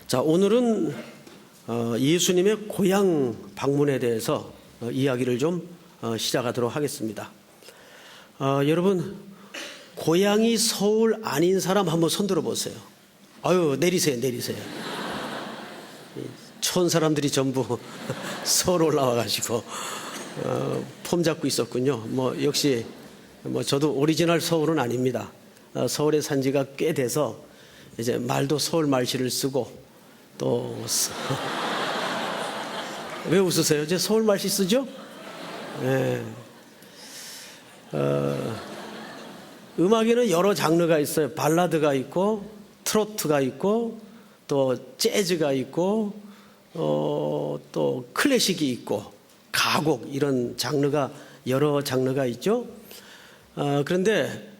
자, 오늘은 예수님의 고향 방문에 대해서 이야기를 좀 시작하도록 하겠습니다. 여러분, 고향이 서울 아닌 사람 한번 손들어 보세요. 아유, 내리세요. 촌 사람들이 전부 서울 올라와가지고 폼 잡고 있었군요. 역시 저도 오리지널 서울은 아닙니다. 서울에 산 지가 꽤 돼서 이제 말도 서울 말씨를 쓰고 또 왜 웃으세요? 이제 서울 말씨 쓰죠? 네. 음악에는 여러 장르가 있어요. 발라드가 있고 트로트가 있고 또 재즈가 있고 또 클래식이 있고 가곡, 이런 장르가 여러 장르가 있죠. 그런데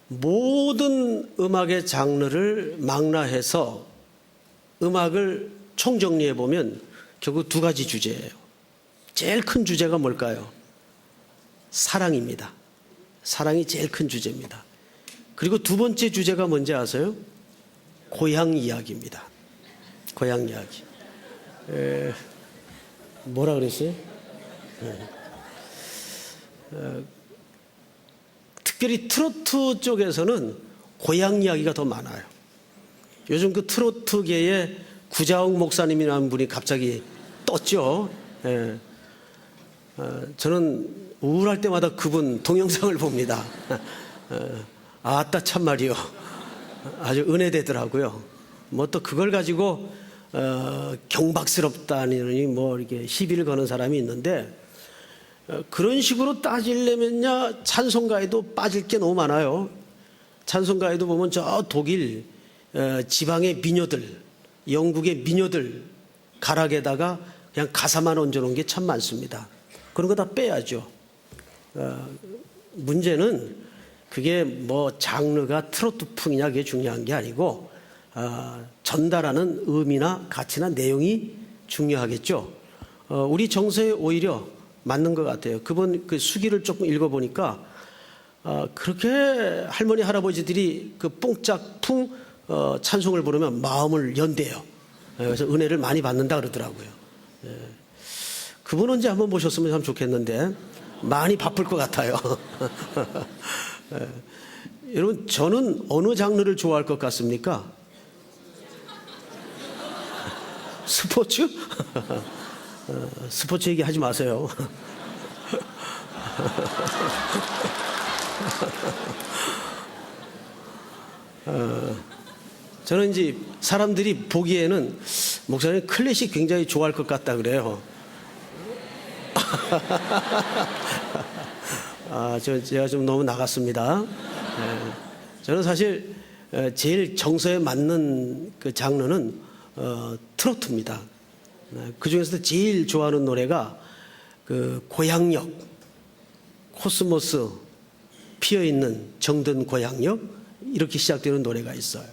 모든 음악의 장르를 망라해서 음악을 총정리해 보면 결국 두 가지 주제예요. 제일 큰 주제가 뭘까요? 사랑입니다. 사랑이 제일 큰 주제입니다. 그리고 두 번째 주제가 뭔지 아세요? 고향 이야기입니다. 고향 이야기. 뭐라 그랬어요? 특별히 트로트 쪽에서는 고향 이야기가 더 많아요. 요즘 그 트로트계에 구자욱 목사님이라는 분이 갑자기 떴죠. 저는 우울할 때마다 그분 동영상을 봅니다. 아따 참말이요. 아주 은혜되더라고요. 또 그걸 가지고 경박스럽다니 이렇게 시비를 거는 사람이 있는데, 그런 식으로 따지려면야 찬송가에도 빠질 게 너무 많아요. 찬송가에도 보면 저 독일 지방의 미녀들, 영국의 미녀들 가락에다가 그냥 가사만 얹어놓은 게 참 많습니다. 그런 거 다 빼야죠. 문제는 그게 장르가 트로트풍이냐 그게 중요한 게 아니고 전달하는 의미나 가치나 내용이 중요하겠죠. 우리 정서에 오히려 맞는 것 같아요. 그분 그 수기를 조금 읽어보니까 그렇게 할머니 할아버지들이 그 뽕짝풍 찬송을 부르면 마음을 연대요. 그래서 은혜를 많이 받는다 그러더라고요. 그분 언제 한번 모셨으면 참 좋겠는데 많이 바쁠 것 같아요. 여러분, 저는 어느 장르를 좋아할 것 같습니까? 스포츠? 스포츠 얘기하지 마세요. 저는 이제 사람들이 보기에는 목사님 클래식 굉장히 좋아할 것 같다 그래요. 제가 좀 너무 나갔습니다. 저는 사실 제일 정서에 맞는 그 장르는 트로트입니다. 그 중에서도 제일 좋아하는 노래가 그 고향역, 코스모스 피어있는 정든 고향역, 이렇게 시작되는 노래가 있어요.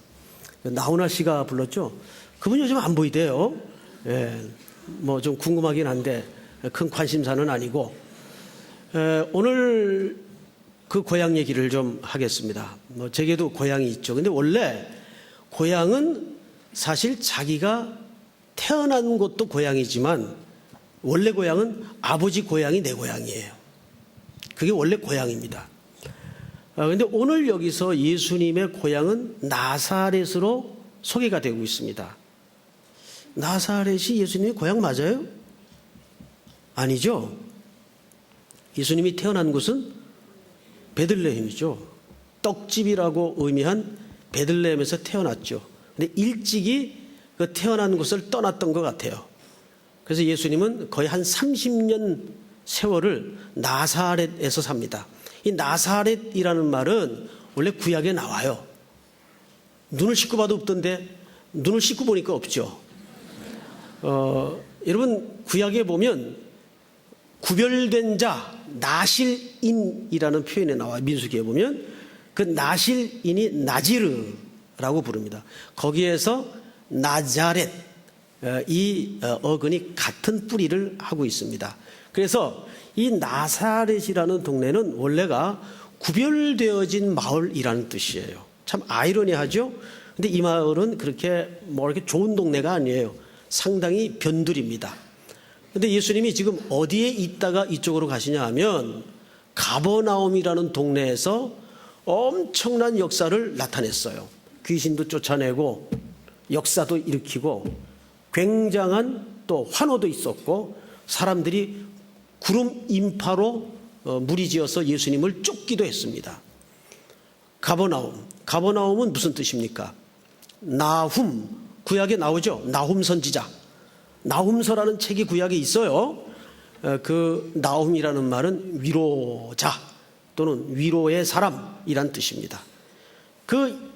나훈아 씨가 불렀죠. 그분 요즘 안 보이대요. 좀 궁금하긴 한데 큰 관심사는 아니고, 오늘 그 고향 얘기를 좀 하겠습니다. 제게도 고향이 있죠. 근데 원래 고향은 사실 자기가 태어난 곳도 고향이지만 원래 고향은 아버지 고향이 내 고향이에요. 그게 원래 고향입니다. 그런데 오늘 여기서 예수님의 고향은 나사렛으로 소개가 되고 있습니다. 나사렛이 예수님의 고향 맞아요? 아니죠. 예수님이 태어난 곳은 베들레헴이죠. 떡집이라고 의미한 베들레헴에서 태어났죠. 근데 일찍이 그 태어난 곳을 떠났던 것 같아요. 그래서 예수님은 거의 한 30년 세월을 나사렛에서 삽니다. 이 나사렛이라는 말은 원래 구약에 나와요. 눈을 씻고 봐도 없던데 눈을 씻고 보니까 없죠. 여러분, 구약에 보면 구별된 자, 나실인이라는 표현이 나와요. 민수기에 보면 그 나실인이 나지르라고 부릅니다. 거기에서 나자렛, 이 어근이 같은 뿌리를 하고 있습니다. 그래서 이 나사렛이라는 동네는 원래가 구별되어진 마을이라는 뜻이에요. 참 아이러니하죠. 근데 이 마을은 그렇게 뭐 이렇게 좋은 동네가 아니에요. 상당히 변두리입니다. 근데 예수님이 지금 어디에 있다가 이쪽으로 가시냐 하면 가버나움이라는 동네에서 엄청난 역사를 나타냈어요. 귀신도 쫓아내고 역사도 일으키고 굉장한 또 환호도 있었고 사람들이 구름 인파로 무리지어서 예수님을 쫓기도 했습니다. 가버나움은 무슨 뜻입니까? 나훔, 구약에 나오죠. 나훔 선지자. 나훔서라는 책이 구약에 있어요. 그 나훔이라는 말은 위로자 또는 위로의 사람이란 뜻입니다. 그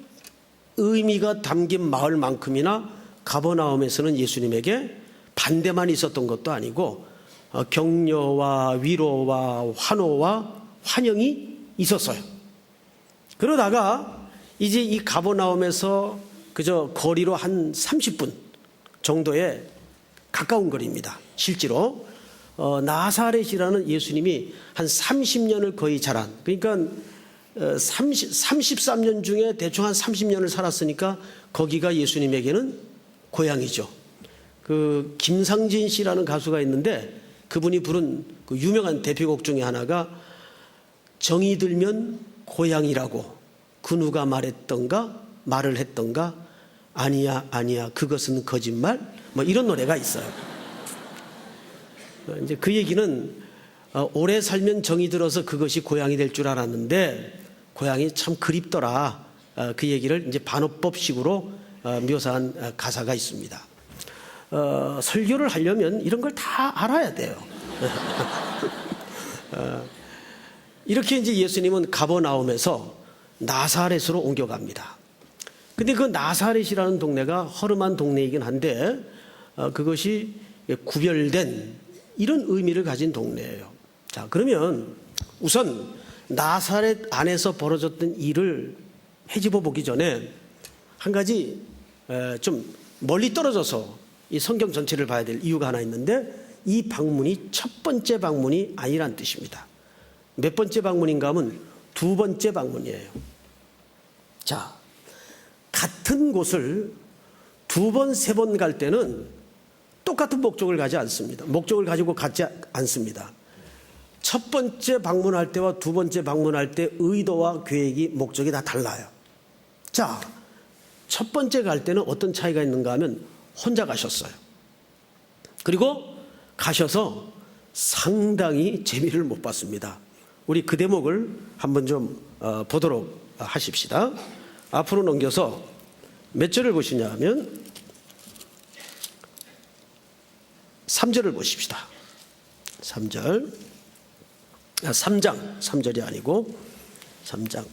의미가 담긴 마을만큼이나 가버나움에서는 예수님에게 반대만 있었던 것도 아니고 격려와 위로와 환호와 환영이 있었어요. 그러다가 이제 이 가버나움에서 그저 거리로 한 30분 정도의 가까운 거리입니다. 실제로 나사렛이라는 예수님이 한 30년을 거의 자란, 그러니까 33년 중에 대충 한 30년을 살았으니까 거기가 예수님에게는 고향이죠. 그 김상진 씨라는 가수가 있는데 그분이 부른 그 유명한 대표곡 중에 하나가 정이 들면 고향이라고 그 누가 말을 했던가 아니야 그것은 거짓말 뭐 이런 노래가 있어요. 이제 그 얘기는 오래 살면 정이 들어서 그것이 고향이 될 줄 알았는데 고향이 참 그립더라. 그 얘기를 이제 반어법식으로 묘사한 가사가 있습니다. 설교를 하려면 이런 걸 다 알아야 돼요. 이렇게 이제 예수님은 가버나움에서 나사렛으로 옮겨갑니다. 근데 그 나사렛이라는 동네가 허름한 동네이긴 한데 그것이 구별된 이런 의미를 가진 동네예요. 자, 그러면 우선 나사렛 안에서 벌어졌던 일을 헤집어 보기 전에 한 가지 좀 멀리 떨어져서 이 성경 전체를 봐야 될 이유가 하나 있는데 이 방문이 첫 번째 방문이 아니란 뜻입니다. 몇 번째 방문인가 하면 두 번째 방문이에요. 자, 같은 곳을 두 번, 세 번 갈 때는 똑같은 목적을 가지 않습니다. 목적을 가지고 가지 않습니다. 첫 번째 방문할 때와 두 번째 방문할 때 의도와 계획이 목적이 다 달라요. 자, 첫 번째 갈 때는 어떤 차이가 있는가 하면 혼자 가셨어요. 그리고 가셔서 상당히 재미를 못 봤습니다. 우리 그 대목을 한번 좀 보도록 하십시다. 앞으로 넘겨서 몇 절을 보시냐 하면 3절을 보십시다. 3절. 3절이 아니고 3장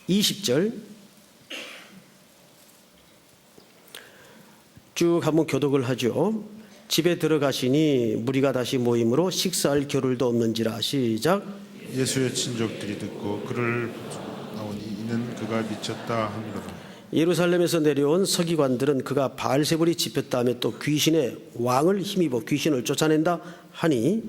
20절 쭉 한번 교독을 하죠. 집에 들어가시니 무리가 다시 모임으로 식사할 겨를도 없는지라. 시작. 예수의 친족들이 듣고 그를 나오니 이는 그가 미쳤다 하미로라. 예루살렘에서 내려온 서기관들은 그가 바알세불이 집혔다며 또 귀신의 왕을 힘입어 귀신을 쫓아낸다 하니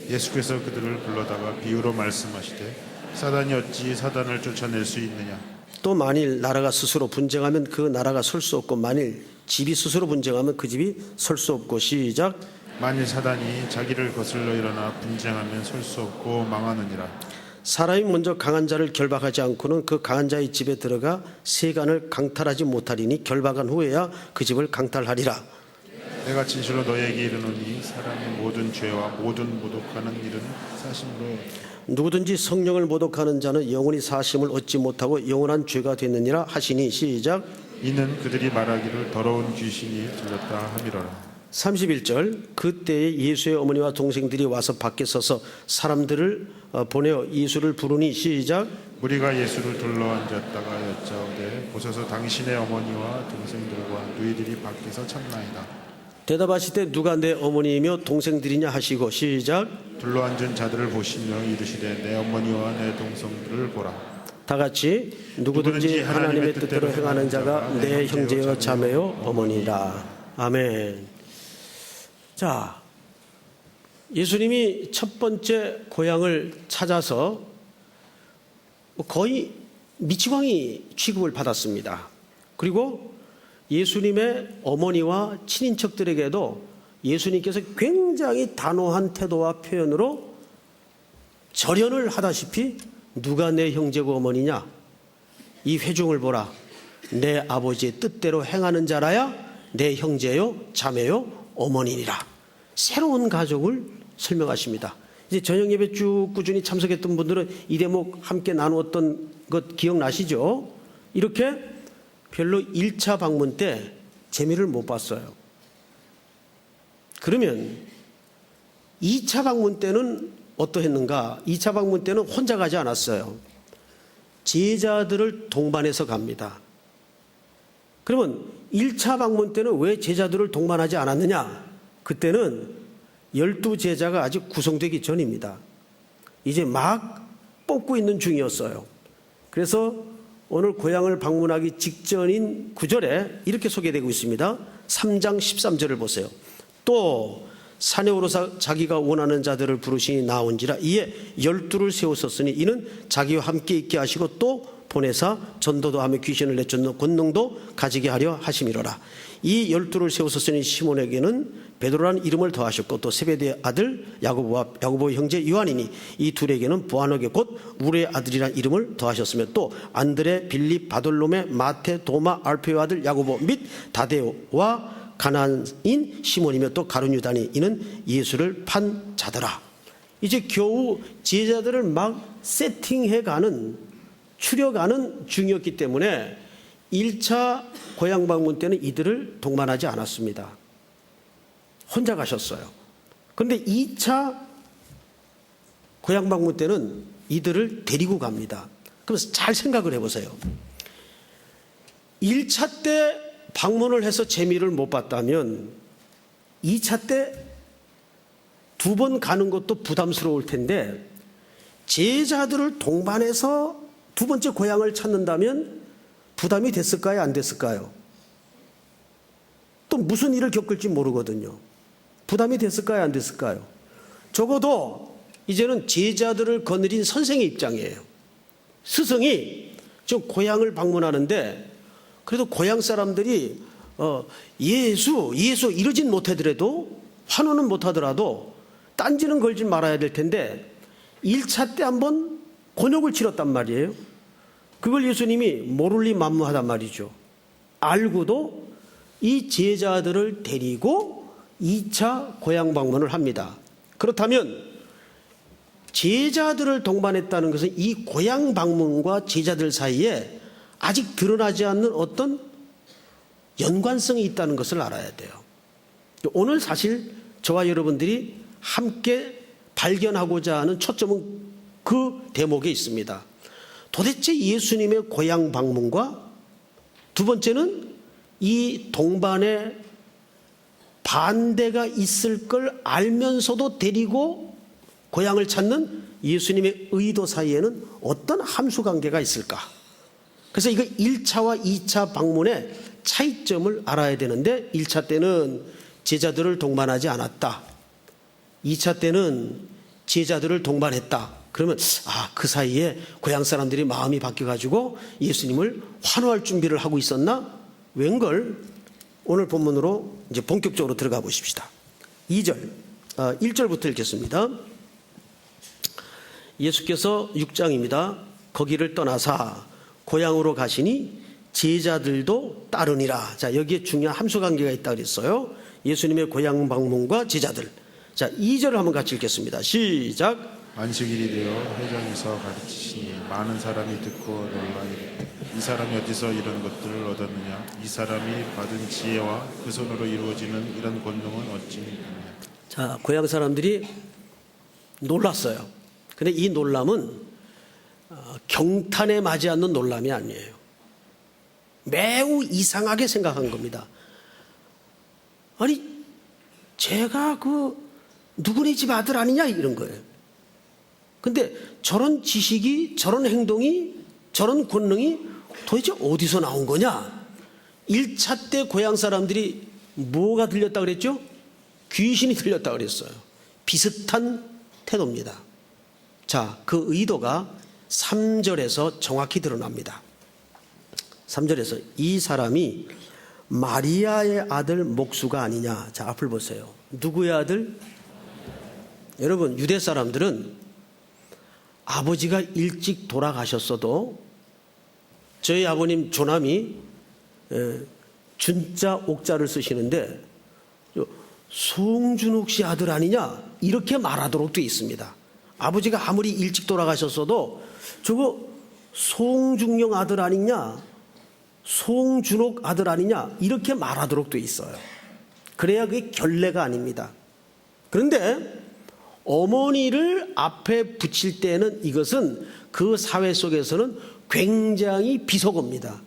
예수께서 그들을 불러다가 비유로 말씀하시되 사단이 어찌 사단을 쫓아낼 수 있느냐. 또 만일 나라가 스스로 분쟁하면 그 나라가 설 수 없고 만일 집이 스스로 분쟁하면 그 집이 설 수 없고. 시작. 만일 사단이 자기를 거슬러 일어나 분쟁하면 설 수 없고 망하느니라. 사람이 먼저 강한 자를 결박하지 않고는 그 강한 자의 집에 들어가 세간을 강탈하지 못하리니 결박한 후에야 그 집을 강탈하리라. 내가 진실로 너희에게 이르노니 사람의 모든 죄와 모든 모독하는 일은 사심으로 누구든지 성령을 모독하는 자는 영원히 사심을 얻지 못하고 영원한 죄가 됐느니라 하시니. 시작. 이는 그들이 말하기를 더러운 귀신이 들렸다 함이로라. 31절. 그때에 예수의 어머니와 동생들이 와서 밖에 서서 사람들을 보내어 예수를 부르니. 시작. 우리가 예수를 둘러앉았다가 여짜오되 보소서 당신의 어머니와 동생들과 누이들이 밖에서 참나이다. 대답하실 때 누가 내 어머니이며 동생들이냐 하시고. 시작. 둘러앉은 자들을 보시며 이르시되 내 어머니와 내 동생들을 보라. 다 같이 누구든지 하나님의 뜻대로 행하는 자가 내 형제여 자매요 어머니라. 아멘. 자, 예수님이 첫 번째 고향을 찾아서 거의 미치광이 취급을 받았습니다. 그리고 예수님의 어머니와 친인척들에게도 예수님께서 굉장히 단호한 태도와 표현으로 절연을 하다시피 누가 내 형제고 어머니냐? 이 회중을 보라. 내 아버지의 뜻대로 행하는 자라야 내 형제요, 자매요, 어머니니라. 새로운 가족을 설명하십니다. 이제 저녁 예배 쭉 꾸준히 참석했던 분들은 이 대목 함께 나누었던 것 기억나시죠? 이렇게 별로 1차 방문 때 재미를 못 봤어요. 그러면 2차 방문 때는 어떠했는가? 2차 방문 때는 혼자 가지 않았어요. 제자들을 동반해서 갑니다. 그러면 1차 방문 때는 왜 제자들을 동반하지 않았느냐? 그때는 12제자가 아직 구성되기 전입니다. 이제 막 뽑고 있는 중이었어요. 그래서 오늘 고향을 방문하기 직전인 9절에 이렇게 소개되고 있습니다. 3장 13절을 보세요. 또 산에 오르사 자기가 원하는 자들을 부르시니 나온지라. 이에 12를 세우셨으니 이는 자기와 함께 있게 하시고 또 보내사 전도도 하며 귀신을 내쫓는 권능도 가지게 하려 하심이로라. 이 12를 세우셨으니 시몬에게는 베드로라는 이름을 더하셨고 또 세베대의 아들 야고보와 야고보의 형제 요한이니 이 둘에게는 보아너게 곧 우레의 아들이라는 이름을 더하셨으며 또 안드레, 빌립, 바돌로메, 마테, 도마, 알페의 아들 야고보 및 다데오와 가나안인 시몬이며 또 가룟 유다니 이는 예수를 판 자더라. 이제 겨우 제자들을 막 세팅해가는 추려가는 중이었기 때문에 1차 고향 방문 때는 이들을 동반하지 않았습니다. 혼자 가셨어요. 그런데 2차 고향 방문 때는 이들을 데리고 갑니다. 그래서 잘 생각을 해보세요. 1차 때 방문을 해서 재미를 못 봤다면 2차 때 2번 가는 것도 부담스러울 텐데 제자들을 동반해서 2번째 고향을 찾는다면 부담이 됐을까요? 안 됐을까요? 또 무슨 일을 겪을지 모르거든요. 부담이 됐을까요? 안 됐을까요? 적어도 이제는 제자들을 거느린 선생의 입장이에요. 스승이 지금 고향을 방문하는데 그래도 고향 사람들이 예수 이러진 못하더라도 환호는 못하더라도 딴지는 걸지 말아야 될 텐데 1차 때 한번 곤욕을 치렀단 말이에요. 그걸 예수님이 모를리 만무하단 말이죠. 알고도 이 제자들을 데리고 2차 고향 방문을 합니다. 그렇다면 제자들을 동반했다는 것은 이 고향 방문과 제자들 사이에 아직 드러나지 않는 어떤 연관성이 있다는 것을 알아야 돼요. 오늘 사실 저와 여러분들이 함께 발견하고자 하는 초점은 그 대목에 있습니다. 도대체 예수님의 고향 방문과 두 번째는 이 동반에 반대가 있을 걸 알면서도 데리고 고향을 찾는 예수님의 의도 사이에는 어떤 함수관계가 있을까? 그래서 이거 1차와 2차 방문의 차이점을 알아야 되는데 1차 때는 제자들을 동반하지 않았다. 2차 때는 제자들을 동반했다. 그러면 그 사이에 고향 사람들이 마음이 바뀌어가지고 예수님을 환호할 준비를 하고 있었나? 웬걸? 오늘 본문으로 이제 본격적으로 들어가 보십시다. 1절부터 읽겠습니다. 예수께서 6장입니다. 거기를 떠나사 고향으로 가시니 제자들도 따르니라. 자, 여기에 중요한 함수관계가 있다고 그랬어요. 예수님의 고향 방문과 제자들. 자, 2절을 한번 같이 읽겠습니다. 시작. 안식일이 되어 회당에서 가르치시니 많은 사람이 듣고 놀라 이르되 이 사람이 어디서 이런 것들을 얻었느냐? 이 사람이 받은 지혜와 그 손으로 이루어지는 이런 권능은 어찌 있느냐? 자, 고향 사람들이 놀랐어요. 근데 이 놀람은 경탄에 맞지 않는 놀람이 아니에요. 매우 이상하게 생각한 겁니다. 아니, 제가 누구네 집 아들 아니냐? 이런 거예요. 근데 저런 지식이, 저런 행동이, 저런 권능이 도대체 어디서 나온 거냐? 1차 때 고향 사람들이 뭐가 들렸다고 그랬죠? 귀신이 들렸다고 그랬어요. 비슷한 태도입니다. 자, 그 의도가 3절에서 정확히 드러납니다. 3절에서 이 사람이 마리아의 아들 목수가 아니냐. 자, 앞을 보세요. 누구의 아들? 여러분, 유대 사람들은 아버지가 일찍 돌아가셨어도 저희 아버님 조남이 준자 옥자를 쓰시는데 송준옥 씨 아들 아니냐 이렇게 말하도록 되어 있습니다. 아버지가 아무리 일찍 돌아가셨어도 저거 송중영 아들 아니냐, 송준옥 아들 아니냐 이렇게 말하도록 되어 있어요. 그래야 그게 결례가 아닙니다. 그런데 어머니를 앞에 붙일 때는 이것은 그 사회 속에서는 굉장히 비속어입니다.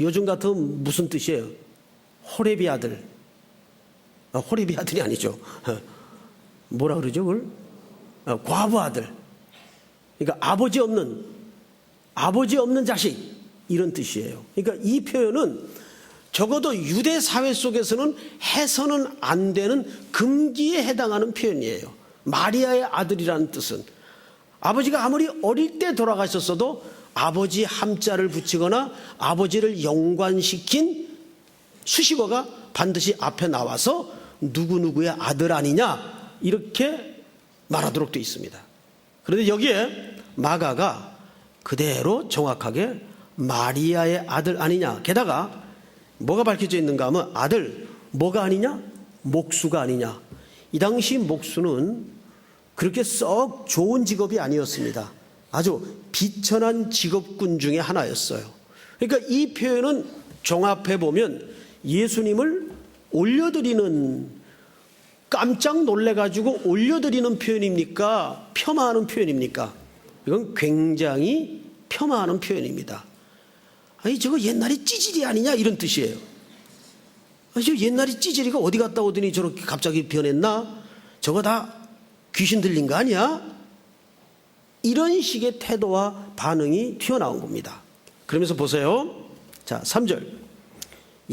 요즘 같으면 무슨 뜻이에요? 호레비 아들. 호레비 아들이 아니죠. 뭐라 그러죠 그걸? 과부 아들. 그러니까 아버지 없는 자식 이런 뜻이에요. 그러니까 이 표현은 적어도 유대 사회 속에서는 해서는 안 되는 금기에 해당하는 표현이에요. 마리아의 아들이라는 뜻은 아버지가 아무리 어릴 때 돌아가셨어도 아버지 함자를 붙이거나 아버지를 연관시킨 수식어가 반드시 앞에 나와서 누구누구의 아들 아니냐 이렇게 말하도록 되어 있습니다. 그런데 여기에 마가가 그대로 정확하게 마리아의 아들 아니냐, 게다가 뭐가 밝혀져 있는가 하면 아들 뭐가 아니냐? 목수가 아니냐. 이 당시 목수는 그렇게 썩 좋은 직업이 아니었습니다. 아주 비천한 직업군 중에 하나였어요. 그러니까 이 표현은 종합해 보면 예수님을 올려드리는, 깜짝 놀래가지고 올려드리는 표현입니까? 폄하하는 표현입니까? 이건 굉장히 폄하하는 표현입니다. 아니 저거 옛날에 찌질이 아니냐 이런 뜻이에요. 아니 저 옛날에 찌질이가 어디 갔다 오더니 저렇게 갑자기 변했나? 저거 다 귀신 들린 거 아니야? 이런 식의 태도와 반응이 튀어나온 겁니다. 그러면서 보세요. 자, 3절.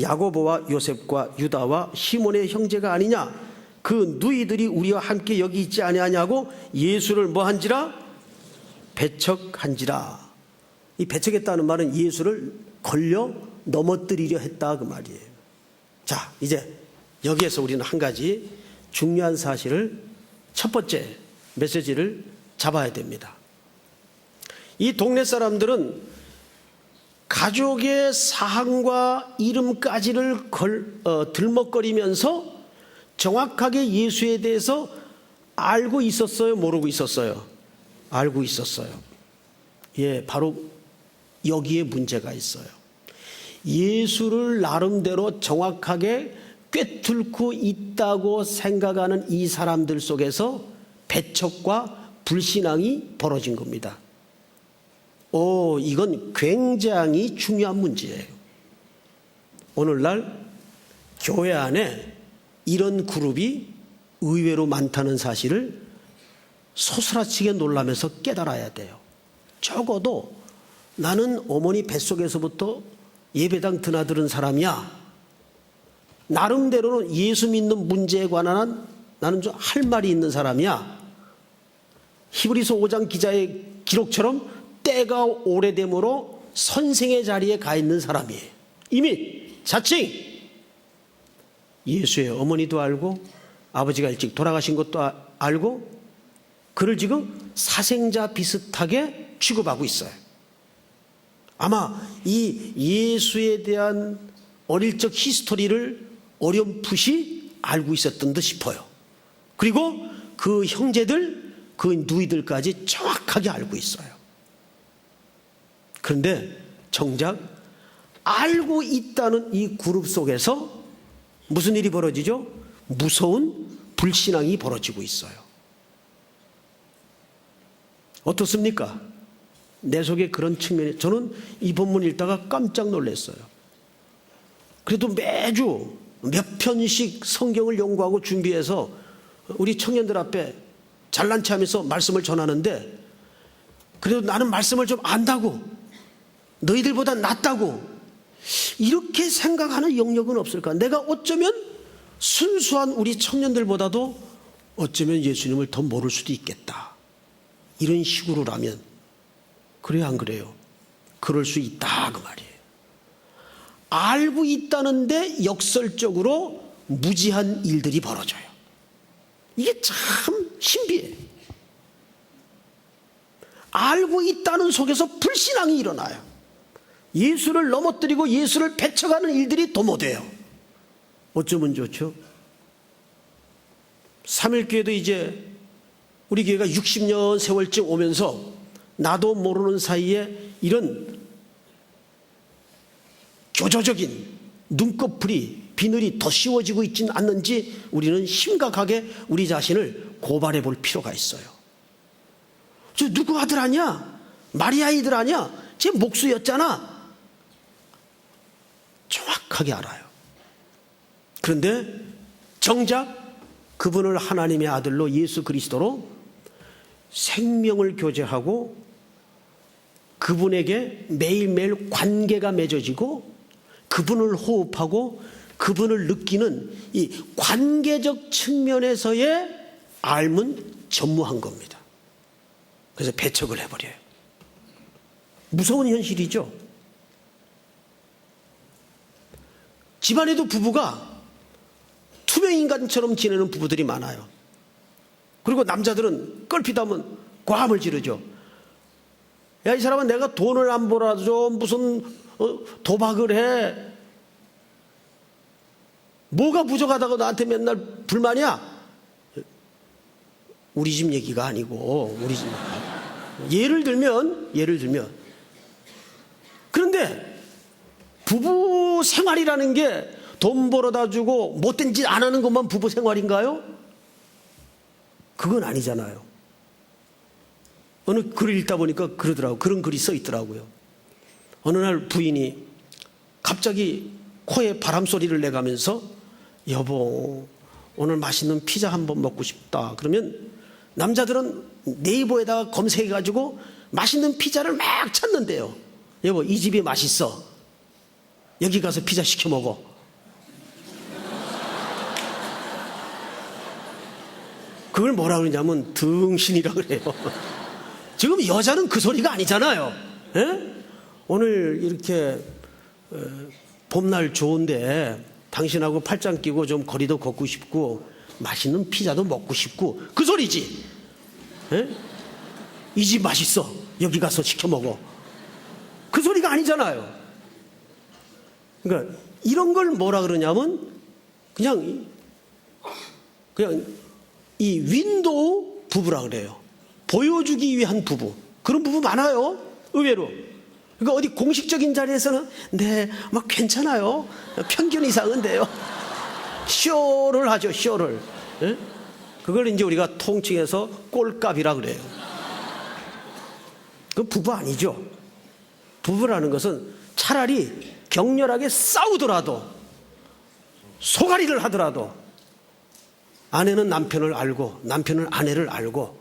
야고보와 요셉과 유다와 시몬의 형제가 아니냐? 그 누이들이 우리와 함께 여기 있지 아니하냐고 예수를 뭐한지라? 배척한지라. 이 배척했다는 말은 예수를 걸려 넘어뜨리려 했다 그 말이에요. 자, 이제 여기에서 우리는 한 가지 중요한 사실을, 첫 번째 메시지를 잡아야 됩니다. 이 동네 사람들은 가족의 사항과 이름까지를 들먹거리면서 정확하게 예수에 대해서 알고 있었어요? 모르고 있었어요? 알고 있었어요. 예, 바로 여기에 문제가 있어요. 예수를 나름대로 정확하게 꿰뚫고 있다고 생각하는 이 사람들 속에서 배척과 불신앙이 벌어진 겁니다. 이건 굉장히 중요한 문제예요. 오늘날 교회 안에 이런 그룹이 의외로 많다는 사실을 소스라치게 놀라면서 깨달아야 돼요. 적어도 나는 어머니 뱃속에서부터 예배당 드나드는 사람이야. 나름대로는 예수 믿는 문제에 관한 나는 좀 할 말이 있는 사람이야. 히브리서 5장 기자의 기록처럼 때가 오래됨으로 선생의 자리에 가 있는 사람이에요. 이미 자칭 예수의 어머니도 알고 아버지가 일찍 돌아가신 것도 알고 그를 지금 사생자 비슷하게 취급하고 있어요. 아마 이 예수에 대한 어릴 적 히스토리를 어렴풋이 알고 있었던 듯 싶어요. 그리고 그 형제들, 그 누이들까지 정확하게 알고 있어요. 그런데 정작 알고 있다는 이 그룹 속에서 무슨 일이 벌어지죠? 무서운 불신앙이 벌어지고 있어요. 어떻습니까? 내 속에 그런 측면이, 저는 이 본문 읽다가 깜짝 놀랐어요. 그래도 매주 몇 편씩 성경을 연구하고 준비해서 우리 청년들 앞에 잘난 체하면서 말씀을 전하는데, 그래도 나는 말씀을 좀 안다고, 너희들보다 낫다고 이렇게 생각하는 영역은 없을까? 내가 어쩌면 순수한 우리 청년들보다도 어쩌면 예수님을 더 모를 수도 있겠다. 이런 식으로라면 그래요, 안 그래요? 그럴 수 있다 그 말이에요. 알고 있다는데 역설적으로 무지한 일들이 벌어져요. 이게 참 신비해요. 알고 있다는 속에서 불신앙이 일어나요. 예수를 넘어뜨리고 예수를 배척하는 일들이 도모돼요. 어쩌면 좋죠? 3일교회도 이제 우리 교회가 60년 세월쯤 오면서 나도 모르는 사이에 이런 교조적인 눈꺼풀이 비늘이 더 씌워지고 있지는 않는지 우리는 심각하게 우리 자신을 고발해 볼 필요가 있어요. 저 누구 아들 아니야? 마리아 아들 아니야? 제 목수였잖아. 정확하게 알아요. 그런데 정작 그분을 하나님의 아들로 예수 그리스도로 생명을 교제하고 그분에게 매일매일 관계가 맺어지고 그분을 호흡하고 그분을 느끼는 이 관계적 측면에서의 알면 전무한 겁니다. 그래서 배척을 해버려요. 무서운 현실이죠. 집안에도 부부가 투명인간처럼 지내는 부부들이 많아요. 그리고 남자들은 껄핏하면 과함을 지르죠. 야, 이 사람은 내가 돈을 안 벌어줘 무슨 도박을 해. 뭐가 부족하다고 나한테 맨날 불만이야? 우리 집 얘기가 아니고 우리 집 예를 들면 그런데 부부 생활이라는 게 돈 벌어다 주고 못된 짓 안 하는 것만 부부 생활인가요? 그건 아니잖아요. 어느 글을 읽다 보니까 그러더라고요. 그런 글이 써 있더라고요. 어느 날 부인이 갑자기 코에 바람 소리를 내가면서 여보 오늘 맛있는 피자 한번 먹고 싶다. 그러면 남자들은 네이버에다가 검색해가지고 맛있는 피자를 막 찾는데요. 여보 이 집이 맛있어. 여기 가서 피자 시켜 먹어. 그걸 뭐라 그러냐면 등신이라 그래요. 지금 여자는 그 소리가 아니잖아요. 에? 오늘 이렇게 봄날 좋은데 당신하고 팔짱 끼고 좀 거리도 걷고 싶고 맛있는 피자도 먹고 싶고 그 소리지. 이 집 맛있어. 여기 가서 시켜 먹어. 그 소리가 아니잖아요. 그러니까 이런 걸 뭐라 그러냐면 그냥 이 윈도우 부부라 그래요. 보여주기 위한 부부. 그런 부부 많아요. 의외로. 그러니까 어디 공식적인 자리에서는 네, 막 괜찮아요. 편견 이상은데요. 쇼를 하죠. 쇼를. 예? 그걸 이제 우리가 통칭해서 꼴값이라 그래요. 그 부부 아니죠. 부부라는 것은 차라리 격렬하게 싸우더라도 소가리를 하더라도 아내는 남편을 알고 남편은 아내를 알고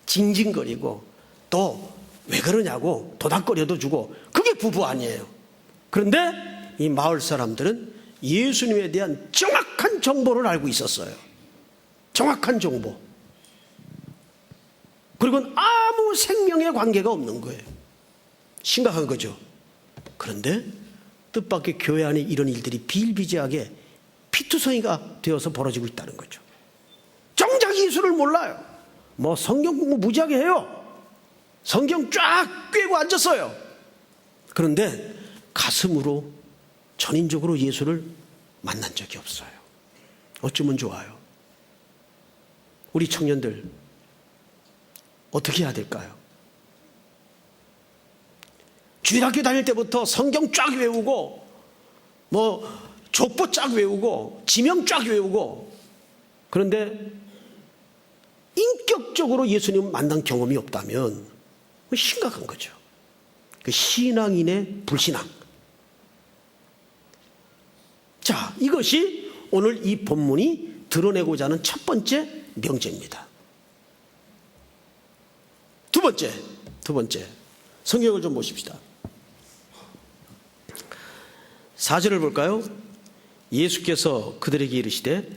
징징거리고 또 왜 그러냐고 도닥거려도 주고 그게 부부 아니에요. 그런데 이 마을 사람들은 예수님에 대한 정확한 정보를 알고 있었어요. 정확한 정보. 그리고는 아무 생명의 관계가 없는 거예요. 심각한 거죠. 그런데 뜻밖의 교회 안에 이런 일들이 비일비재하게 피투성이가 되어서 벌어지고 있다는 거죠. 정작 예수를 몰라요. 뭐 성경 공부 무지하게 해요. 성경 쫙 꿰고 앉았어요. 그런데 가슴으로 전인적으로 예수를 만난 적이 없어요. 어쩌면 좋아요. 우리 청년들 어떻게 해야 될까요? 주일학교 다닐 때부터 성경 쫙 외우고 뭐 족보 쫙 외우고 지명 쫙 외우고 그런데 인격적으로 예수님 만난 경험이 없다면 심각한 거죠. 그 신앙인의 불신앙. 자, 이것이 오늘 이 본문이 드러내고자 하는 첫 번째 명제입니다. 두 번째 성경을 좀 보십시다. 4절을 볼까요? 예수께서 그들에게 이르시되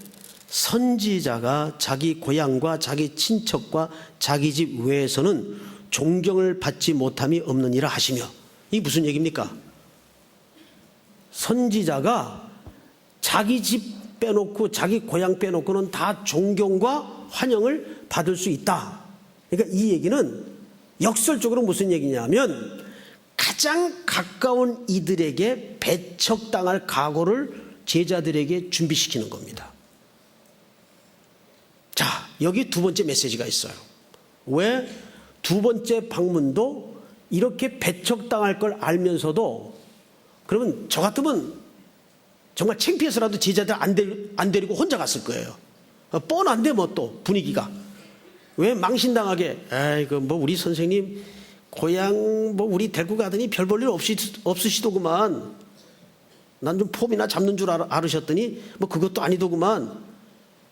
선지자가 자기 고향과 자기 친척과 자기 집 외에서는 존경을 받지 못함이 없느니라 하시며. 이게 무슨 얘기입니까? 선지자가 자기 집 빼놓고 자기 고향 빼놓고는 다 존경과 환영을 받을 수 있다. 그러니까 이 얘기는 역설적으로 무슨 얘기냐면 가장 가까운 이들에게 배척당할 각오를 제자들에게 준비시키는 겁니다. 자, 여기 두 번째 메시지가 있어요. 왜 두 번째 방문도 이렇게 배척당할 걸 알면서도, 그러면 저 같으면 정말 창피해서라도 제자들 안 데리고 혼자 갔을 거예요. 뻔한데 뭐 또 분위기가. 왜 망신당하게, 에이, 뭐 우리 선생님 고향 뭐 우리 데리고 가더니 별 볼 일 없으시더구만. 난 좀 폼이나 잡는 줄 알으셨더니 뭐 그것도 아니더구만.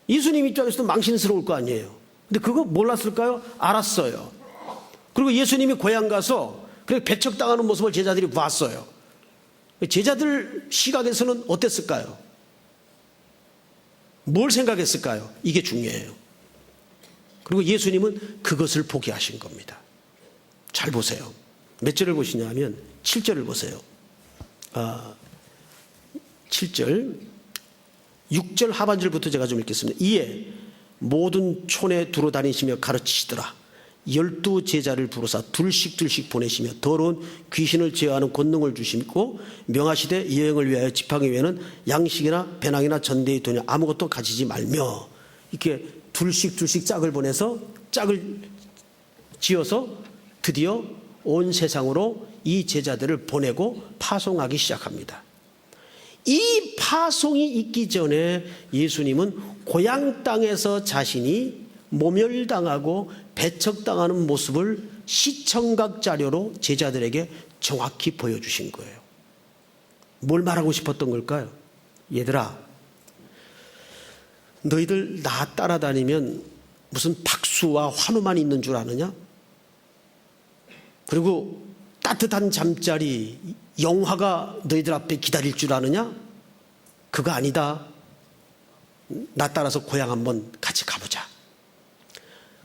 예수님 입장에서도 망신스러울 거 아니에요. 근데 그거 몰랐을까요? 알았어요. 그리고 예수님이 고향 가서 그렇게 배척당하는 모습을 제자들이 봤어요. 제자들 시각에서는 어땠을까요? 뭘 생각했을까요? 이게 중요해요. 그리고 예수님은 그것을 포기하신 겁니다. 잘 보세요. 몇 절을 보시냐면 7절을 보세요. 7절 6절 하반절부터 제가 좀 읽겠습니다. 이에 모든 촌에 두루 다니시며 가르치시더라. 12 제자를 부르사 둘씩 보내시며 더러운 귀신을 제어하는 권능을 주시고 명하시되 여행을 위하여 지팡이 외에는 양식이나 배낭이나 전대의 돈이 아무것도 가지지 말며. 이렇게 둘씩 짝을 보내서 짝을 지어서 드디어 온 세상으로 이 제자들을 보내고 파송하기 시작합니다. 이 파송이 있기 전에 예수님은 고향 땅에서 자신이 모멸당하고 배척당하는 모습을 시청각 자료로 제자들에게 정확히 보여주신 거예요. 뭘 말하고 싶었던 걸까요? 얘들아, 너희들 나 따라다니면 무슨 박수와 환호만 있는 줄 아느냐? 그리고 따뜻한 잠자리, 영화가 너희들 앞에 기다릴 줄 아느냐? 그거 아니다. 나 따라서 고향 한번 같이 가보자.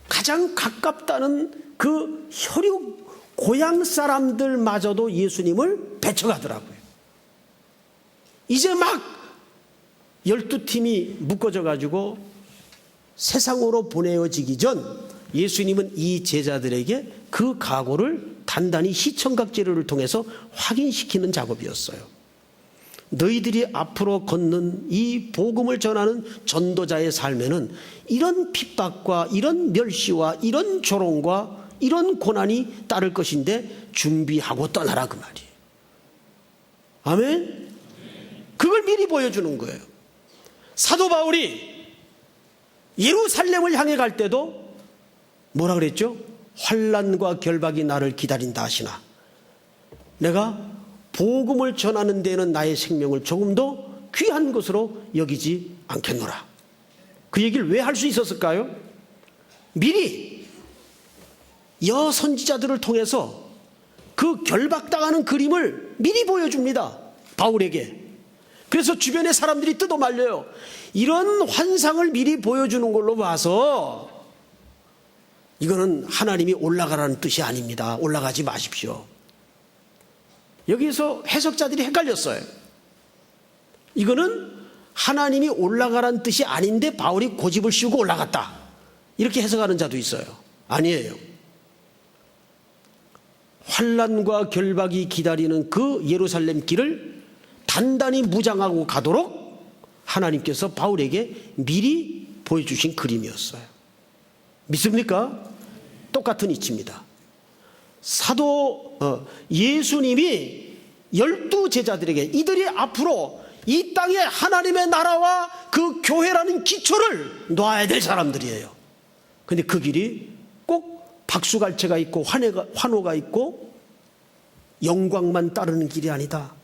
가장 가깝다는 그 혈육 고향 사람들마저도 예수님을 배척하더라고요. 이제 막 12팀이 묶어져 가지고 세상으로 보내어지기 전 예수님은 이 제자들에게 그 각오를 단단히 시청각 재료를 통해서 확인시키는 작업이었어요. 너희들이 앞으로 걷는 이 복음을 전하는 전도자의 삶에는 이런 핍박과 이런 멸시와 이런 조롱과 이런 고난이 따를 것인데 준비하고 떠나라, 그 말이에요. 아멘? 그걸 미리 보여주는 거예요. 사도 바울이 예루살렘을 향해 갈 때도 뭐라 그랬죠? 환난과 결박이 나를 기다린다 하시나 내가 복음을 전하는 데에는 나의 생명을 조금 더 귀한 것으로 여기지 않겠노라. 그 얘기를 왜 할 수 있었을까요? 미리 여선지자들을 통해서 그 결박당하는 그림을 미리 보여줍니다. 바울에게. 그래서 주변의 사람들이 뜯어말려요. 이런 환상을 미리 보여주는 걸로 봐서 이거는 하나님이 올라가라는 뜻이 아닙니다. 올라가지 마십시오. 여기서 해석자들이 헷갈렸어요. 이거는 하나님이 올라가라는 뜻이 아닌데 바울이 고집을 씌우고 올라갔다. 이렇게 해석하는 자도 있어요. 아니에요. 환난과 결박이 기다리는 그 예루살렘 길을 단단히 무장하고 가도록 하나님께서 바울에게 미리 보여주신 그림이었어요. 믿습니까? 똑같은 이치입니다. 예수님이 12 제자들에게 이들이 앞으로 이 땅에 하나님의 나라와 그 교회라는 기초를 놓아야 될 사람들이에요. 그런데 그 길이 꼭 박수갈채가 있고 환호가 있고 영광만 따르는 길이 아니다.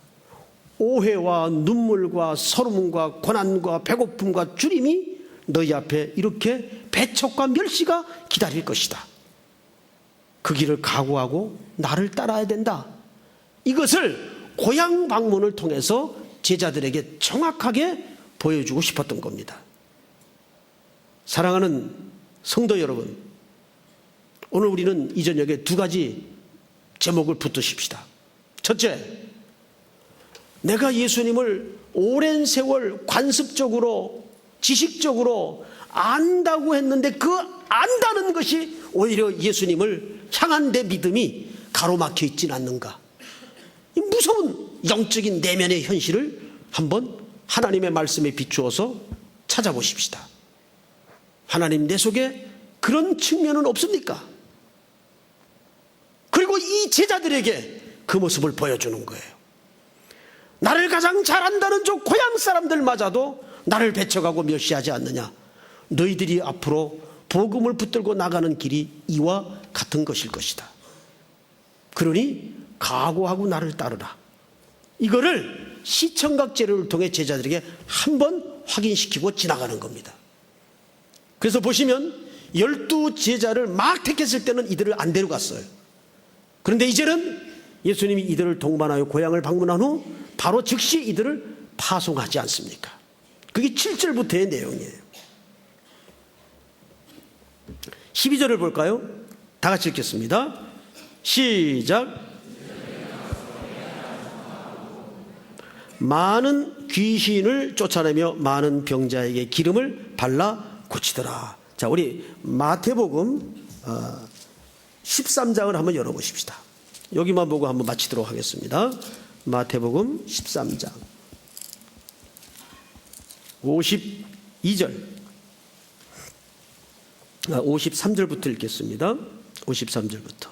오해와 눈물과 서름과 고난과 배고픔과 주림이 너희 앞에 이렇게 배척과 멸시가 기다릴 것이다. 그 길을 각오하고 나를 따라야 된다. 이것을 고향 방문을 통해서 제자들에게 정확하게 보여주고 싶었던 겁니다. 사랑하는 성도 여러분, 오늘 우리는 이 저녁에 두 가지 제목을 붙드십시다. 첫째, 내가 예수님을 오랜 세월 관습적으로 지식적으로 안다고 했는데 그 안다는 것이 오히려 예수님을 향한 내 믿음이 가로막혀 있진 않는가. 이 무서운 영적인 내면의 현실을 한번 하나님의 말씀에 비추어서 찾아보십시다. 하나님, 내 속에 그런 측면은 없습니까? 그리고 이 제자들에게 그 모습을 보여주는 거예요. 나를 가장 잘한다는 저 고향 사람들마저도 나를 배척하고 멸시하지 않느냐. 너희들이 앞으로 복음을 붙들고 나가는 길이 이와 같은 것일 것이다. 그러니 각오하고 나를 따르라. 이거를 시청각 재료를 통해 제자들에게 한번 확인시키고 지나가는 겁니다. 그래서 보시면 12 제자를 막 택했을 때는 이들을 안 데려갔어요. 그런데 이제는 예수님이 이들을 동반하여 고향을 방문한 후 바로 즉시 이들을 파송하지 않습니까? 그게 7절부터의 내용이에요. 12절을 볼까요? 다 같이 읽겠습니다. 시작. 많은 귀신을 쫓아내며 많은 병자에게 기름을 발라 고치더라. 자, 우리 마태복음 13장을 한번 열어보십시다. 여기만 보고 한번 마치도록 하겠습니다. 마태복음 13장 52절 53절부터 읽겠습니다. 53절부터.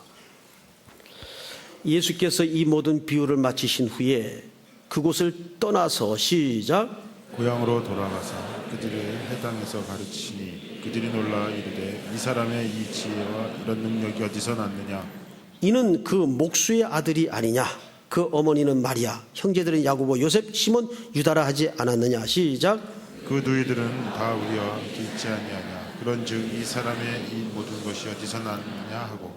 예수께서 이 모든 비유를 마치신 후에 그곳을 떠나서 시작. 고향으로 돌아가서 그들의 회당에서 가르치시니 그들이 놀라 이르되 이 사람의 이 지혜와 이런 능력이 어디서 났느냐. 이는 그 목수의 아들이 아니냐. 그 어머니는 마리아, 형제들은 야고보, 요셉, 시몬, 유다라 하지 않았느냐. 시작. 그 너희들은 다 우리와 함께 있지 아니하냐. 그런즉 이 사람의 이 모든 것이 어디서 났느냐 하고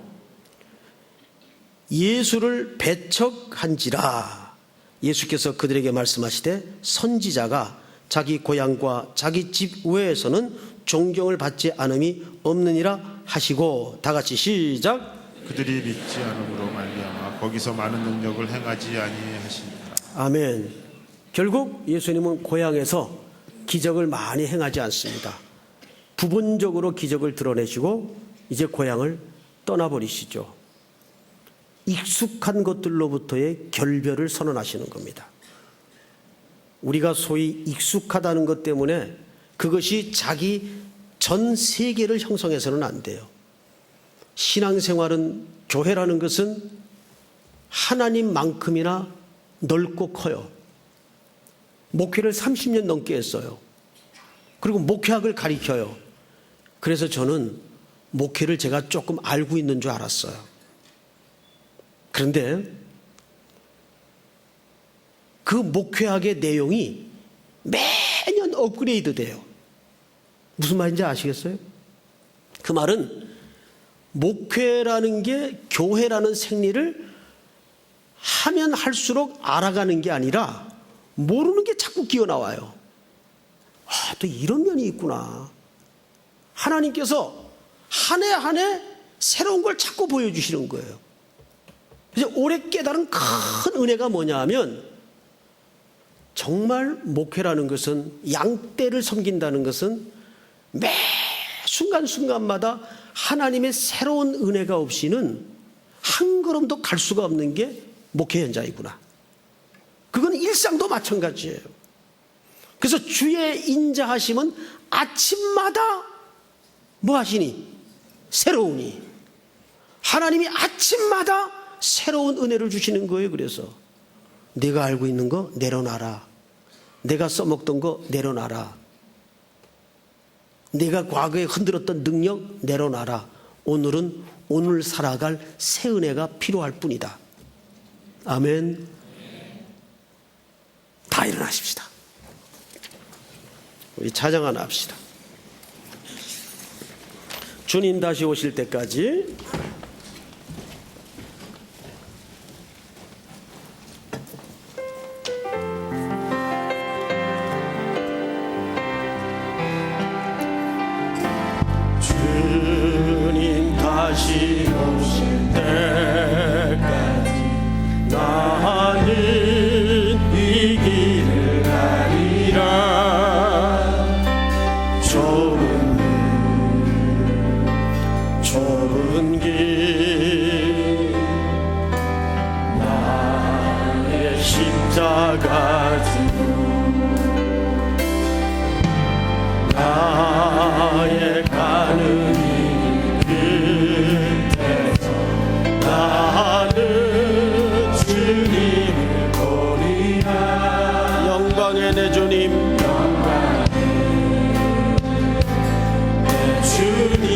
예수를 배척한지라. 예수께서 그들에게 말씀하시되 선지자가 자기 고향과 자기 집 외에서는 존경을 받지 않음이 없느니라 하시고, 다 같이 시작. 그들이 믿지 않음으로 말미암아 거기서 많은 능력을 행하지 아니하시니라. 아멘. 결국 예수님은 고향에서 기적을 많이 행하지 않습니다. 부분적으로 기적을 드러내시고 이제 고향을 떠나버리시죠. 익숙한 것들로부터의 결별을 선언하시는 겁니다. 우리가 소위 익숙하다는 것 때문에 그것이 자기 전 세계를 형성해서는 안 돼요. 신앙생활은, 교회라는 것은 하나님만큼이나 넓고 커요. 목회를 30년 넘게 했어요. 그리고 목회학을 가르쳐요. 그래서 저는 목회를 제가 조금 알고 있는 줄 알았어요. 그런데 그 목회학의 내용이 매년 업그레이드 돼요. 무슨 말인지 아시겠어요? 그 말은 목회라는 게 교회라는 생리를 하면 할수록 알아가는 게 아니라 모르는 게 자꾸 기어나와요. 아, 또 이런 면이 있구나. 하나님께서 한 해 한 해 새로운 걸 자꾸 보여주시는 거예요. 그래서 올해 깨달은 큰 은혜가 뭐냐 하면, 정말 목회라는 것은, 양떼를 섬긴다는 것은 매 순간순간마다 하나님의 새로운 은혜가 없이는 한 걸음도 갈 수가 없는 게 목회 현장이구나. 그건 일상도 마찬가지예요. 그래서 주의 인자하심은 아침마다 뭐 하시니? 새로우니. 하나님이 아침마다 새로운 은혜를 주시는 거예요. 그래서 내가 알고 있는 거 내려놔라. 내가 써먹던 거 내려놔라. 내가 과거에 흔들었던 능력 내려놔라. 오늘은 오늘 살아갈 새 은혜가 필요할 뿐이다. 아멘. 다 일어나십시다. 우리 찬양 하나 합시다. 주님 다시 오실 때까지 주님 다시 다시 오실 때까지 나는 이 길을 가리라. 좁은 길 나의 십자가 지고 나의 가는 길 끝에서 나는 주님을 보리라. 영광의 내 주님, 영광의 내 주님,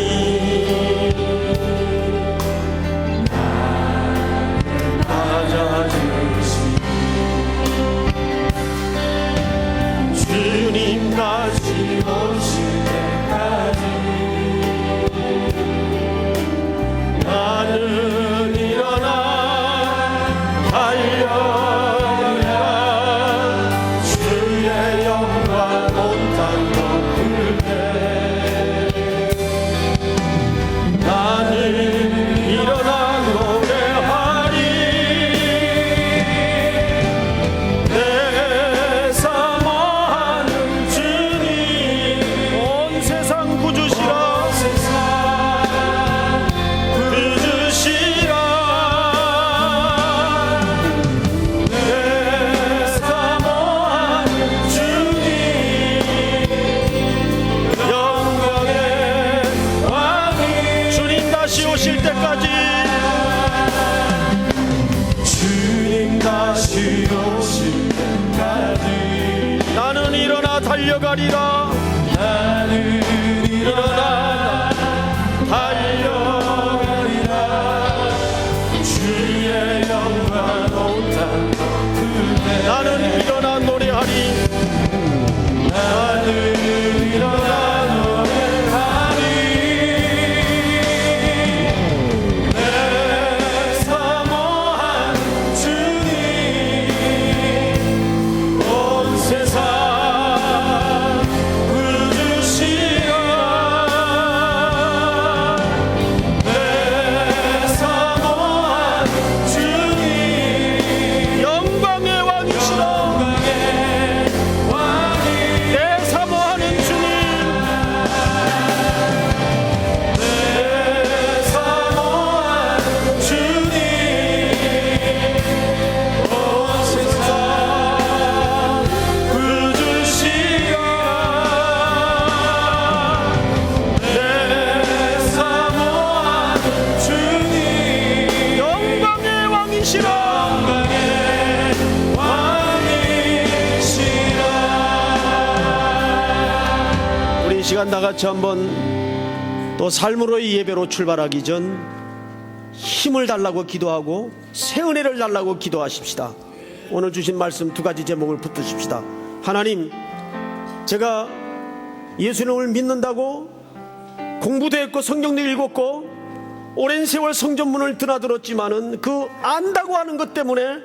주님 다시 오실 때까지 나는 일어나 달려가리라. 주의 영광 온 땅 덮을 때 나는 일어나 노래하리. 내 사모하는 주님, 온 세상 구주시라. 내 사모하는 주님, 영광의 왕이 주님 다시 오실 때까지, 주님 다시 오실 때까지 나는 일어나 달려가리라. 나는 일어나 달려가리라. 주의 영광 온 땅 덮을 때 나는 일어나 노래하리. 나는 일어나 노래하리. 내 사모하는 주님, 온 세상 구주시라. 내 사모하는 주님, 영광의 왕이시라. 내 사모하는 주님, 내 사모하는 주님, 온 세상 구주시라. 내 사모하는 주님, 영광의 왕이시라. 우리 이 시간 다 같이 한번 또 삶으로의 예배로 출발하기 전 힘을 달라고 기도하고 새 은혜를 달라고 기도하십시다. 오늘 주신 말씀 두 가지 제목을 붙드십시다. 하나님, 제가 예수님을 믿는다고 공부도 했고 성경도 읽었고 오랜 세월 성전문을 드나들었지만은 그 안다고 하는 것 때문에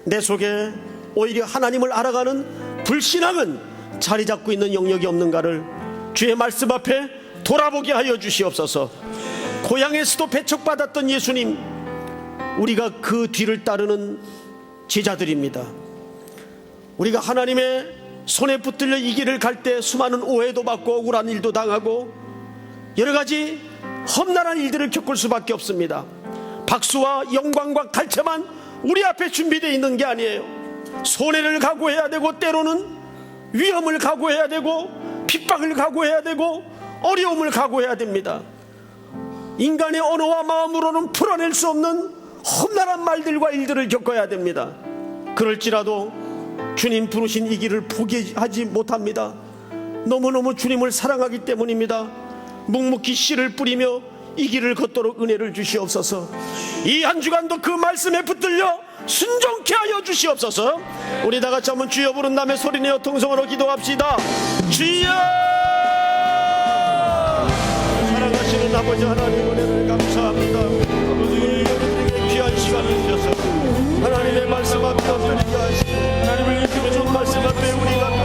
내 속에 오히려 하나님을 알아가는 불신앙은 자리 잡고 있는 영역이 없는가를 주의 말씀 앞에 돌아보게 하여 주시옵소서. 고향에서도 배척받았던 예수님, 우리가 그 뒤를 따르는 제자들입니다. 우리가 하나님의 손에 붙들려 이 길을 갈 때 수많은 오해도 받고 억울한 일도 당하고 여러 가지 험난한 일들을 겪을 수밖에 없습니다. 박수와 영광과 갈채만 우리 앞에 준비되어 있는 게 아니에요. 손해를 각오해야 되고, 때로는 위험을 각오해야 되고, 핍박을 각오해야 되고, 어려움을 각오해야 됩니다. 인간의 언어와 마음으로는 풀어낼 수 없는 험난한 말들과 일들을 겪어야 됩니다. 그럴지라도 주님 부르신 이 길을 포기하지 못합니다. 너무너무 주님을 사랑하기 때문입니다. 묵묵히 씨를 뿌리며 이 길을 걷도록 은혜를 주시옵소서. 이 한 주간도 그 말씀에 붙들려 순종케 하여 주시옵소서. 우리 다 같이 한번 주여 부른 다음에 소리내어 통성으로 기도합시다. 주여! 사랑하시는 아버지 하나님, 은혜를 감사합니다. 아버지, 우리에게 귀한 시간을 주셔서 하나님의 말씀 앞에 엎드리게 하시고 하나님을 이끌어 준 말씀 앞에 우리가